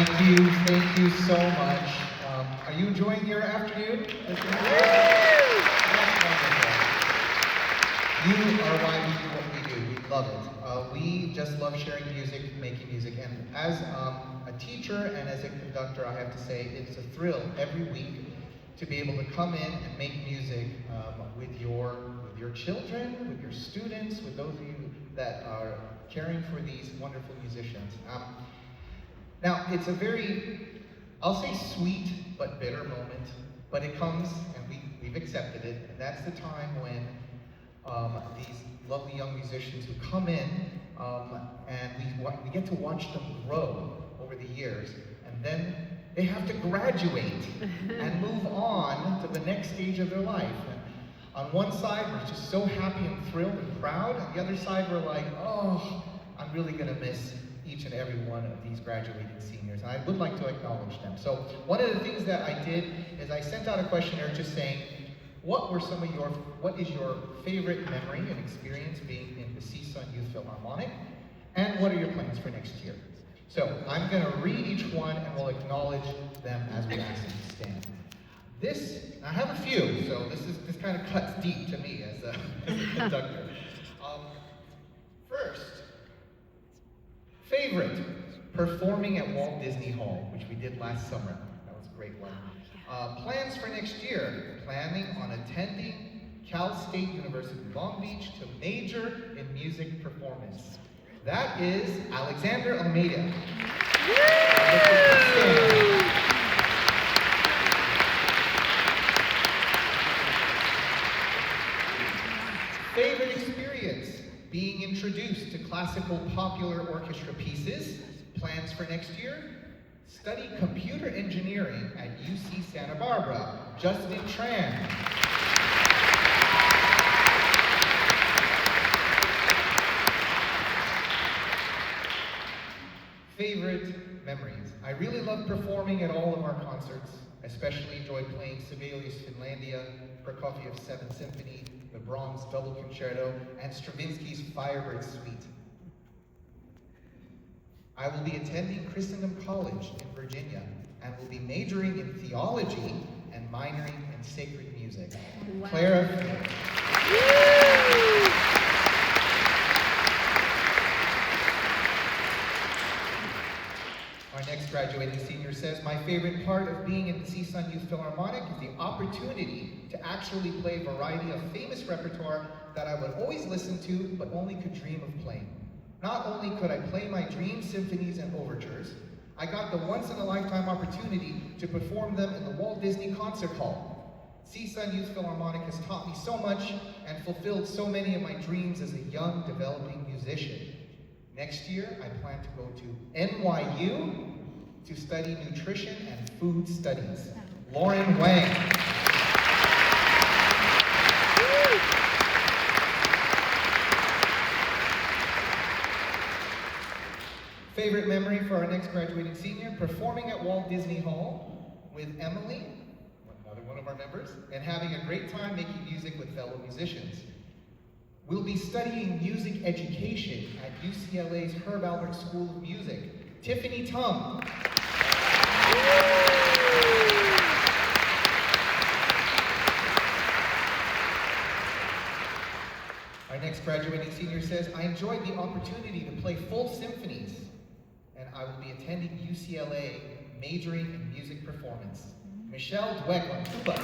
Thank you so much. Are you enjoying your afternoon? That's wonderful. You are why we do what we do. We love it. We just love sharing music, making music, and as a teacher and as a conductor, I have to say it's a thrill every week to be able to come in and make music with your children, with your students, with those of you that are caring for these wonderful musicians. Now, it's a very, I'll say sweet but bitter moment, but it comes, and we've accepted it, and that's the time when these lovely young musicians who come in, and we get to watch them grow over the years, and then they have to graduate and move on to the next stage of their life. And on one side, we're just so happy and thrilled and proud. On the other side, we're like, oh, I'm really gonna miss each and every one of these graduating seniors. And I would like to acknowledge them. So one of the things that I did is I sent out a questionnaire just saying, what is your favorite memory and experience being in the CSUN Youth Philharmonic? And what are your plans for next year? So I'm gonna read each one and we'll acknowledge them as we ask them to stand. I have a few, so this kind of cuts deep to me as a conductor. First, favorite, performing at Walt Disney Hall, which we did last summer. That was a great one. Plans for next year, planning on attending Cal State University Long Beach to major in music performance. That is Alexander Almeida. Favorite experience, being introduced to classical popular orchestra pieces. Plans for next year, study computer engineering at UC Santa Barbara. Justin Tran. Favorite memories. I really love performing at all of our concerts. Especially enjoyed playing Sibelius Finlandia, Prokofiev's Seventh Symphony, the Brahms Double Concerto, and Stravinsky's Firebird Suite. I will be attending Christendom College in Virginia and will be majoring in theology and minoring in sacred music. Wow. Clara. Our next graduating senior says, my favorite part of being in the CSUN Youth Philharmonic is the opportunity to actually play a variety of famous repertoire that I would always listen to, but only could dream of playing. Not only could I play my dream symphonies and overtures, I got the once-in-a-lifetime opportunity to perform them in the Walt Disney Concert Hall. CSUN Youth Philharmonic has taught me so much and fulfilled so many of my dreams as a young, developing musician. Next year, I plan to go to NYU to study nutrition and food studies. Lauren Wang. Favorite memory for our next graduating senior, performing at Walt Disney Hall with Emily, another one of our members, and having a great time making music with fellow musicians. We'll be studying music education at UCLA's Herb Alpert School of Music. Tiffany Tum. Our next graduating senior says, I enjoyed the opportunity to play full symphonies, and I will be attending UCLA, majoring in music performance. Michelle Dweck on tuba.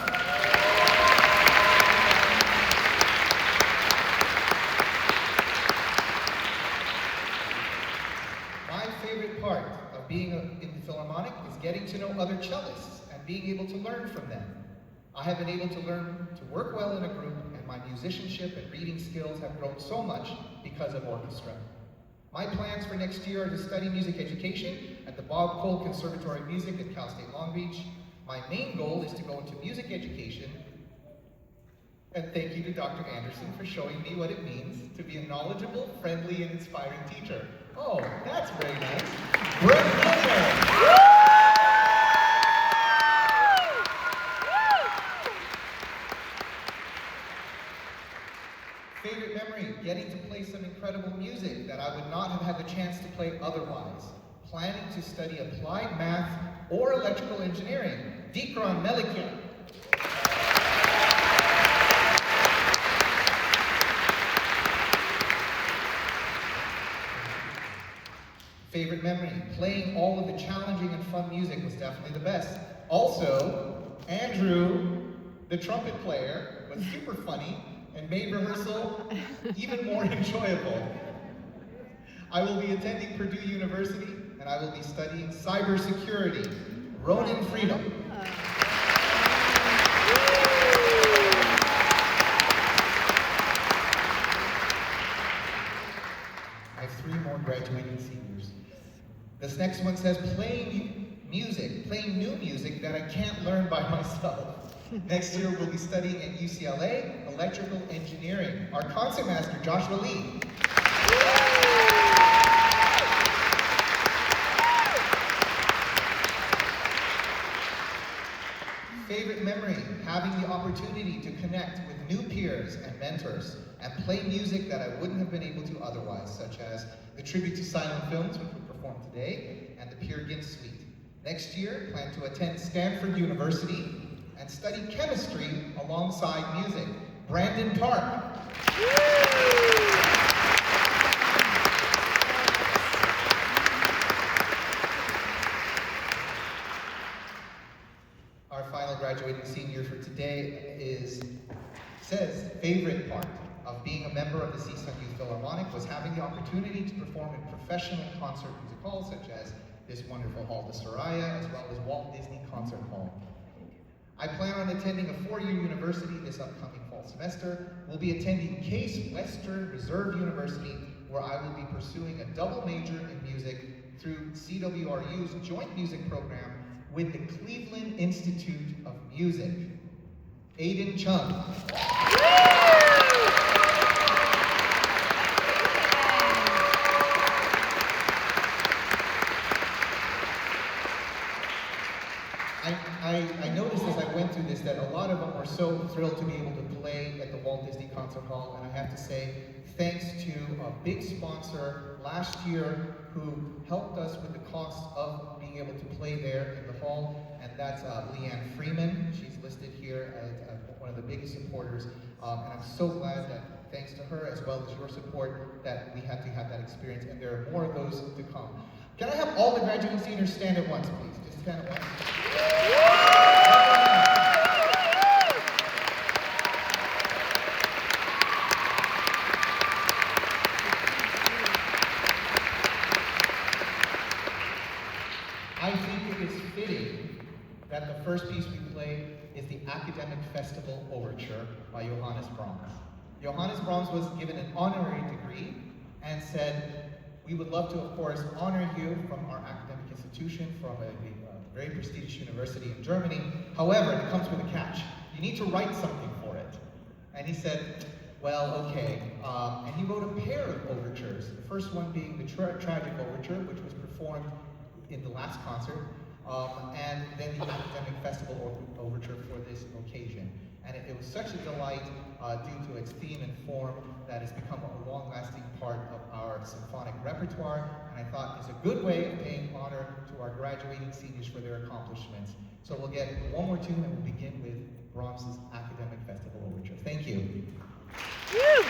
My favorite part of being in the Philharmonic is getting to know other cellists and being able to learn from them. I have been able to learn to work well in a group, and my musicianship and reading skills have grown so much because of orchestra. My plans for next year are to study music education at the Bob Cole Conservatory of Music at Cal State Long Beach. My main goal is to go into music education, and thank you to Dr. Anderson for showing me what it means to be a knowledgeable, friendly, and inspiring teacher. Oh, that's very nice. Brett Miller. Favorite memory, getting to play some incredible music that I would not have had the chance to play otherwise. planning to study applied math or electrical engineering. Dikran Melikian. Favorite memory, playing all of the challenging and fun music was definitely the best. Also, Andrew, the trumpet player, was super funny and made rehearsal even more enjoyable. I will be attending Purdue University and I will be studying cybersecurity. Ronan Freedom. I have 3 more graduating seniors. This next one says playing new music that I can't learn by myself. Next year we'll be studying at UCLA, electrical engineering. Our concertmaster, Joshua Lee. Favorite memory, having the opportunity to connect with new peers and mentors and play music that I wouldn't have been able to otherwise, such as the tribute to silent films, which we performed today, and the Peer Gynt Suite. Next year, plan to attend Stanford University and study chemistry alongside music. Brandon Park. Our final graduating senior for today says favorite part of being a member of the CSUN Youth Philharmonic was having the opportunity to perform in professional concert music halls such as this wonderful Hall de Soraya, as well as Walt Disney Concert Hall. I plan on attending a 4-year university this upcoming fall semester. We'll be attending Case Western Reserve University, where I will be pursuing a double major in music through CWRU's joint music program with the Cleveland Institute of Music. Aiden Chung. I noticed as I went through this that a lot of them were so thrilled to be able to play at the Walt Disney Concert Hall, and I have to say thanks to a big sponsor last year who helped us with the cost of being able to play there in the hall, and that's Leanne Freeman. She's listed here as one of the biggest supporters, and I'm so glad that thanks to her as well as your support that we had to have that experience, and there are more of those to come. Can I have all the graduating seniors stand at once, please? Just stand at once. I think it is fitting that the first piece we play is the Academic Festival Overture by Johannes Brahms. Johannes Brahms was given an honorary degree and said, we would love to, of course, honor you from our academic institution, from a very prestigious university in Germany. However, it comes with a catch. You need to write something for it. And he said, well, okay. And he wrote a pair of overtures. The first one being the Tragic Overture, which was performed in the last concert, and then the Academic Festival Overture for this occasion. And it was such a delight due to its theme and form that it's become a long-lasting part of our symphonic repertoire, and I thought it's a good way of paying honor to our graduating seniors for their accomplishments. So we'll get one more tune and we'll begin with Brahms' Academic Festival Overture. Thank you. Woo!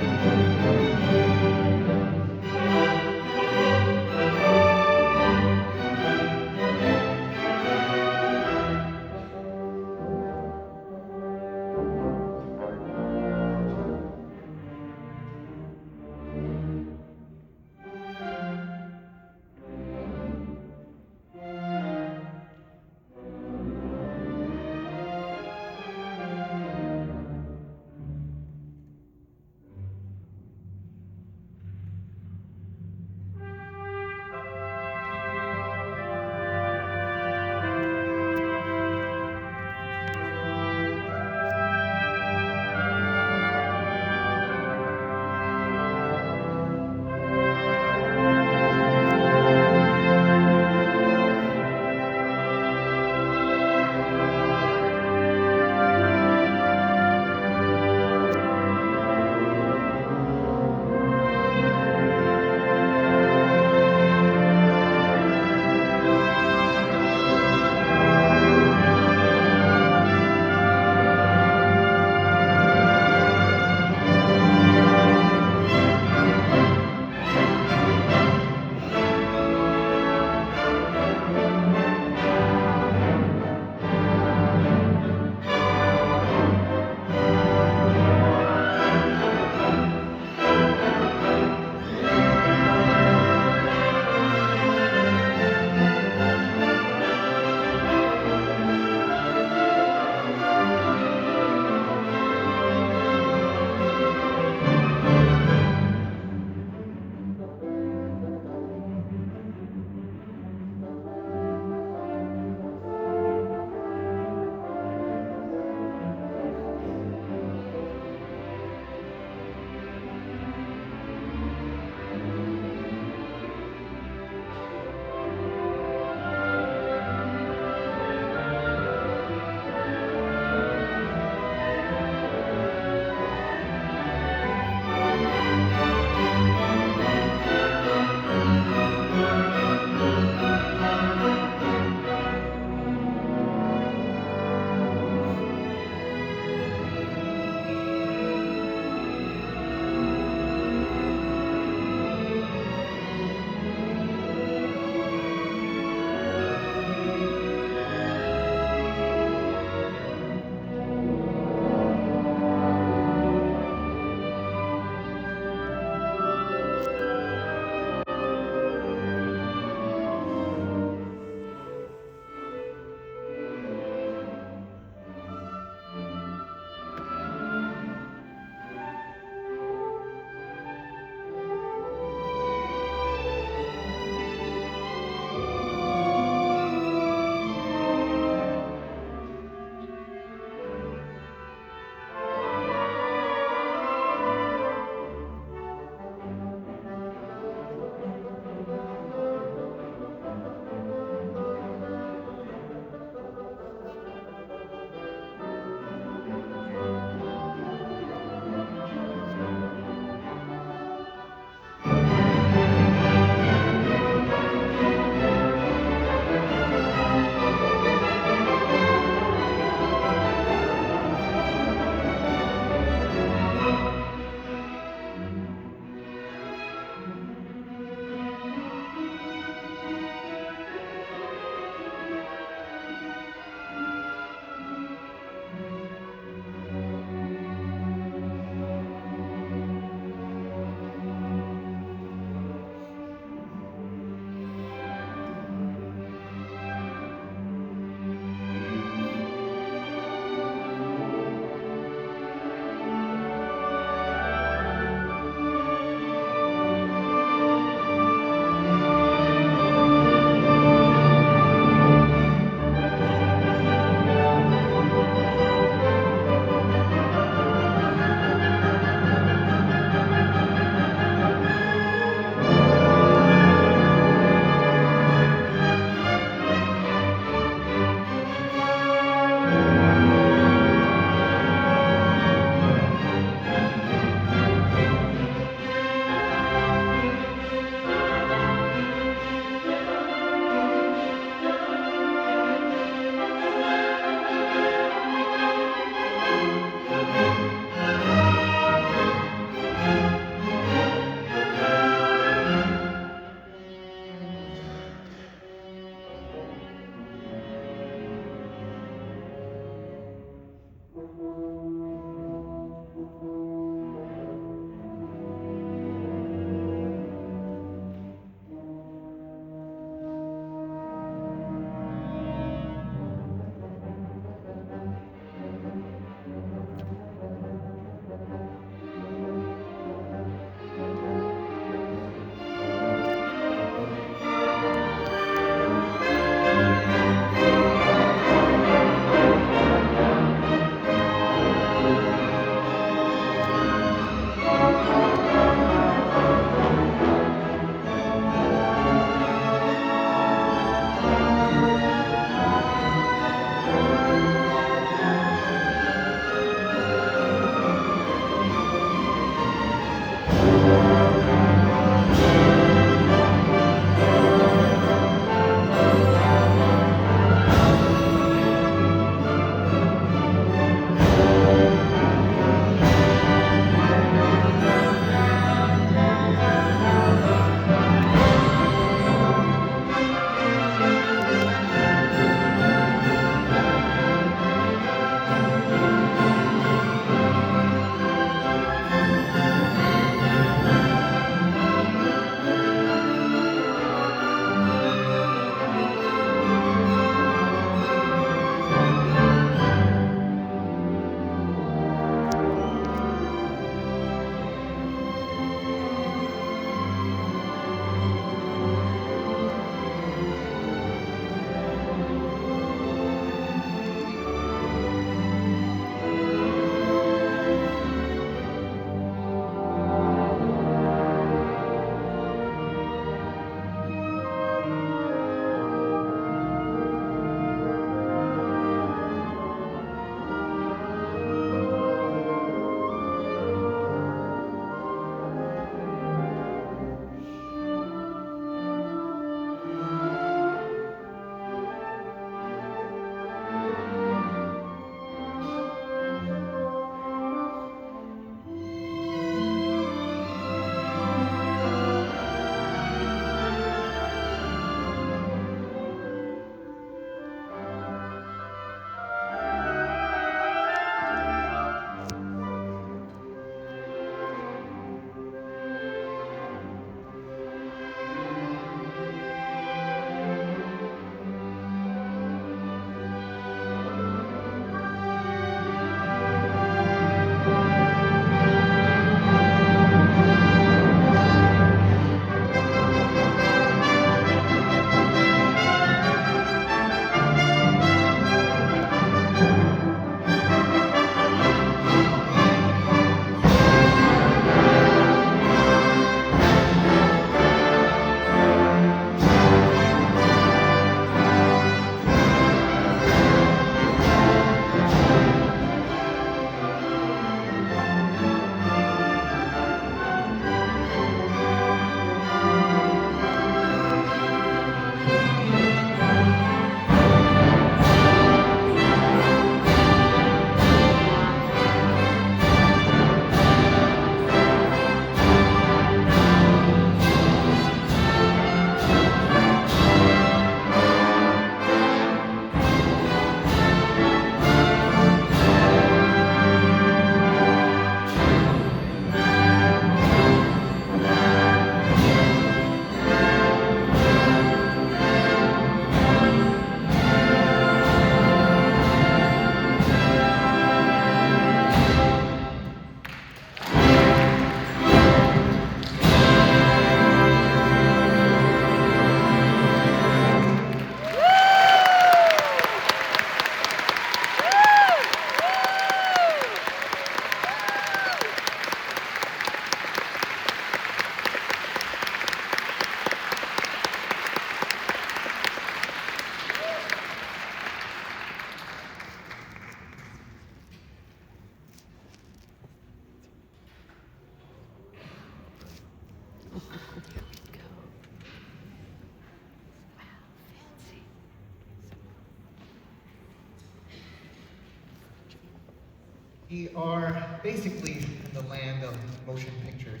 We are basically in the land of motion pictures,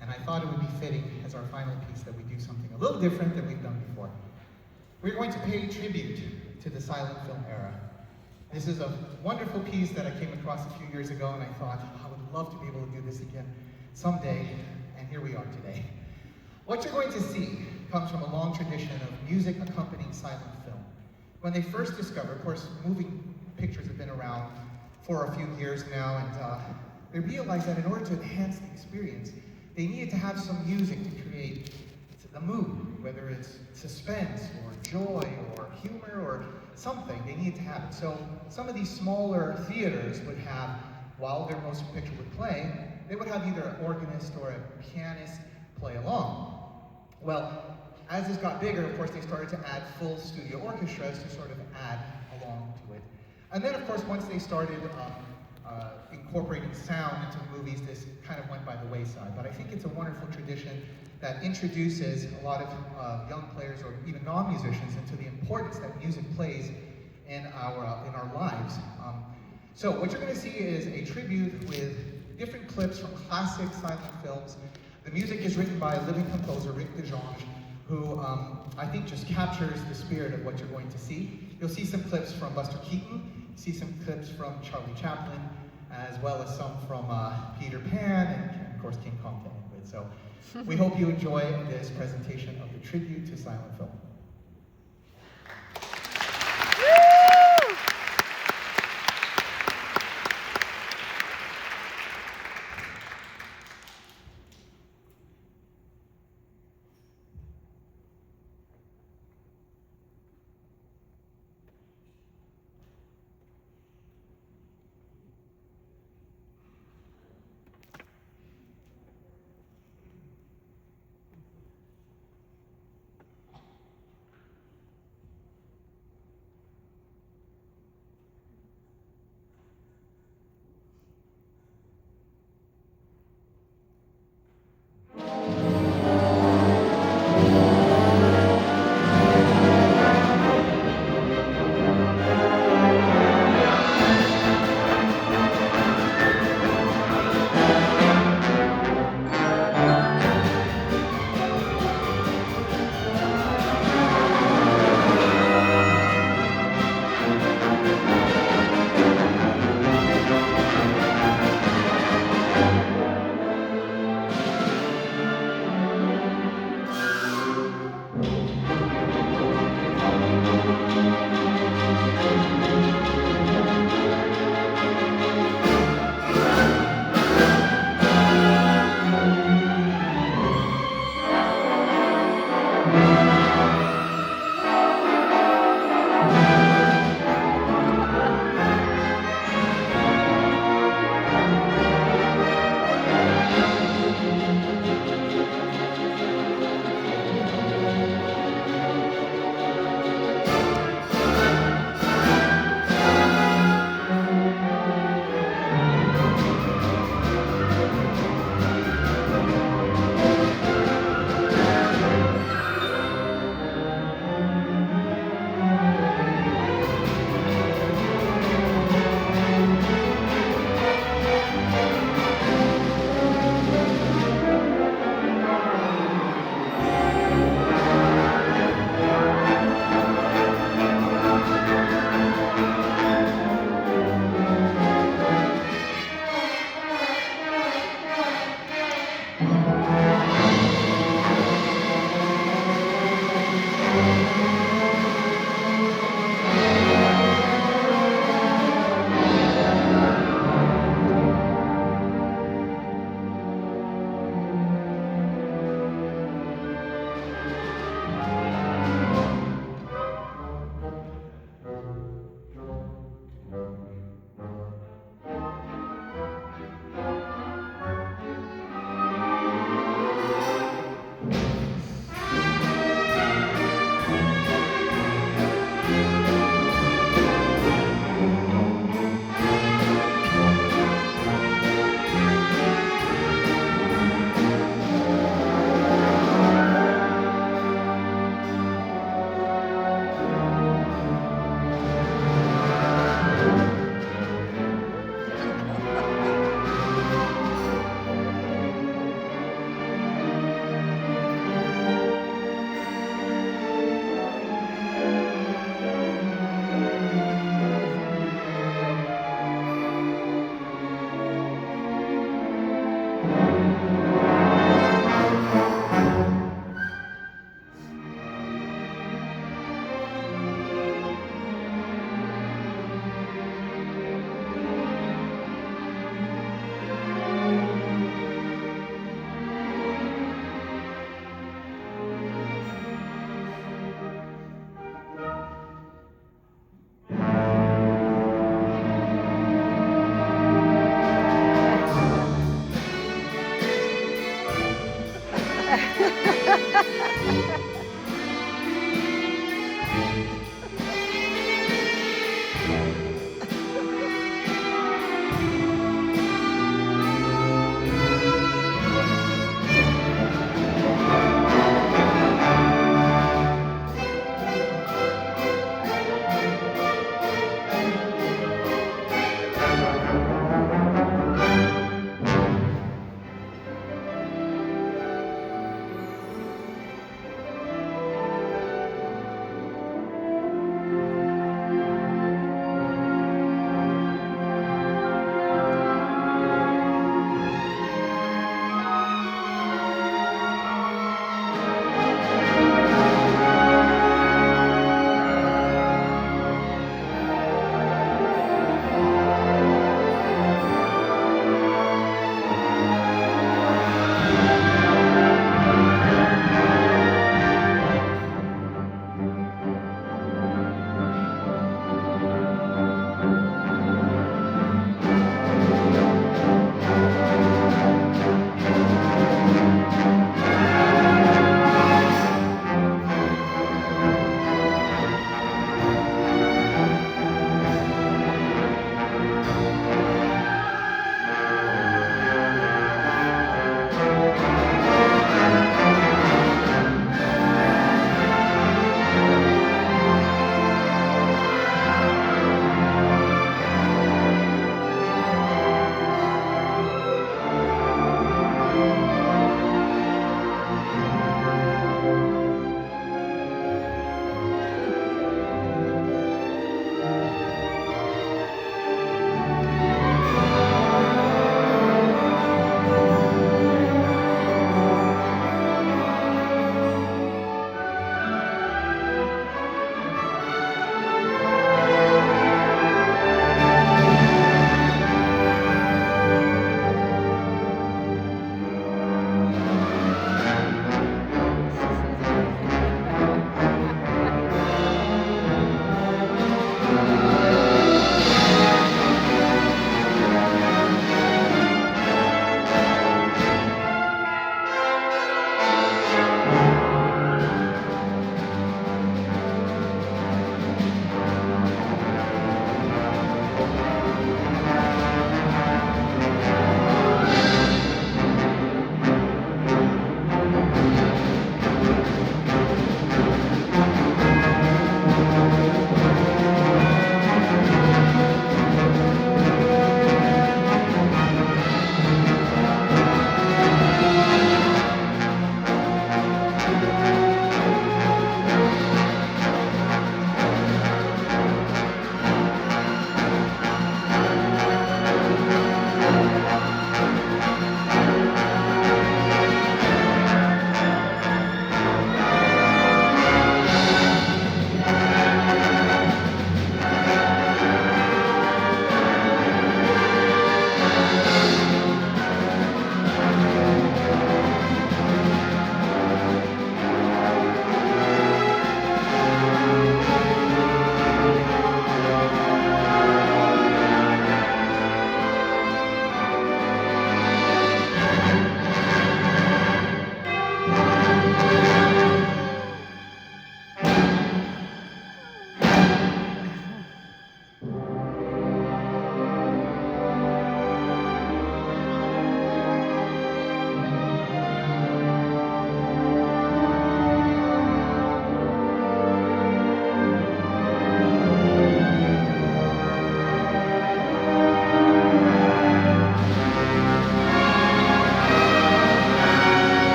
and I thought it would be fitting as our final piece that we do something a little different than we've done before. We're going to pay tribute to the silent film era. This is a wonderful piece that I came across a few years ago, and I thought, I would love to be able to do this again someday, and here we are today. What you're going to see comes from a long tradition of music accompanying silent film. When they first discovered, of course, moving pictures have been around for a few years now, and they realized that in order to enhance the experience, they needed to have some music to create the mood, whether it's suspense or joy or humor or something, they needed to have it. So some of these smaller theaters would have, while their motion picture would play, they would have either an organist or a pianist play along. Well, as this got bigger, of course, they started to add full studio orchestras to sort of add along to it. And then, of course, once they started incorporating sound into movies, this kind of went by the wayside. But I think it's a wonderful tradition that introduces a lot of young players or even non-musicians into the importance that music plays in our lives. So what you're going to see is a tribute with different clips from classic silent films. The music is written by a living composer, Rick DeJonge, who I think just captures the spirit of what you're going to see. You'll see some clips from Buster Keaton, see some clips from Charlie Chaplin, as well as some from Peter Pan, and of course King Kong to end with. So we hope you enjoy this presentation of the tribute to silent film.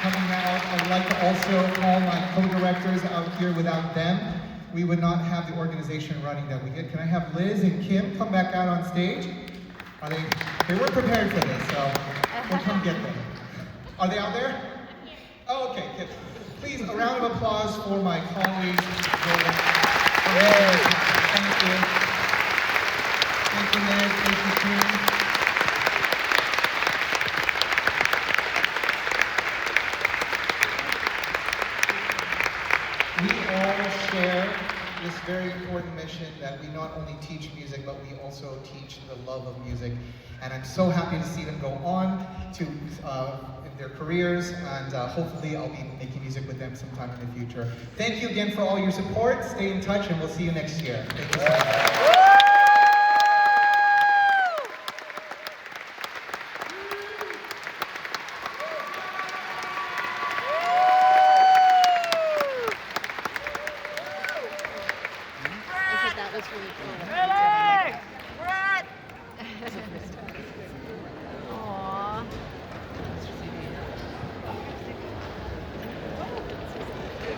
coming out. I'd like to also call my co-directors out here. Without them, we would not have the organization running that we did. Can I have Liz and Kim come back out on stage? They weren't prepared for this, so we'll come get them. Are they out there? Oh, okay. Good. Please, a round of applause for my colleagues. Thank you. Thank you, Liz. Thank you, Kim. We all share this very important mission that we not only teach music, but we also teach the love of music. And I'm so happy to see them go on to their careers, and hopefully I'll be making music with them sometime in the future. Thank you again for all your support. Stay in touch, and we'll see you next year. Thank you so much.